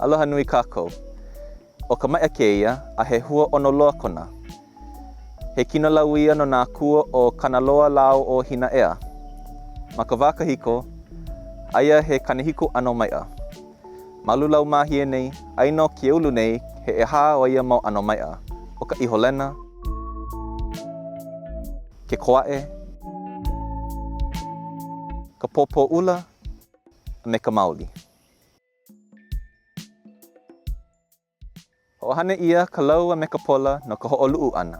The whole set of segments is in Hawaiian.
Aloha nui kākou. O ka MAIʻA kēia a he hua ono loa kona. He kino lau ia no nā kua o kanaloa lao o hina ea. Ma ka wā kahiko, aia he kanihiko ano MAIʻA. Ma Ululaumāhie nei, aino ki ulu nei he ehā o ia mau ano MAIʻA. O ka iholena, ke Kūʻai, ka pōpō ula, me ka maoli. Hoʻohana ia ka laua me ka pola no ka hoʻoluʻu ʻana.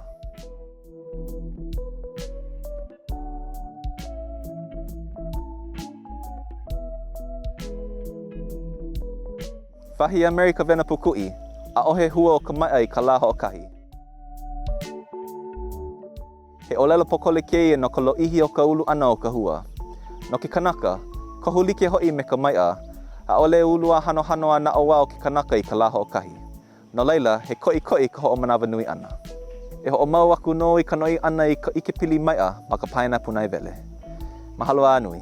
Whahi Amerika wena pukuʻi, ʻaʻohe hua o ka MAIʻA i ka lā hoʻokahi. He ʻōlelo pokole kēia no ka loʻihi o ka ulu ʻana o ka hua. No ke kanaka, kohu like hoʻi me ka MAIʻA, ʻaʻole ulua hanohano a naʻauā o ke kanaka i ka lā hoʻokahi. No laila, he koʻikoʻi ka hoʻomanawa nui ʻana. E hoʻomau aku no i ka noi ʻana i ka ʻikepili MAIʻA ma ka pineapple nai wele. Mahalo a nui.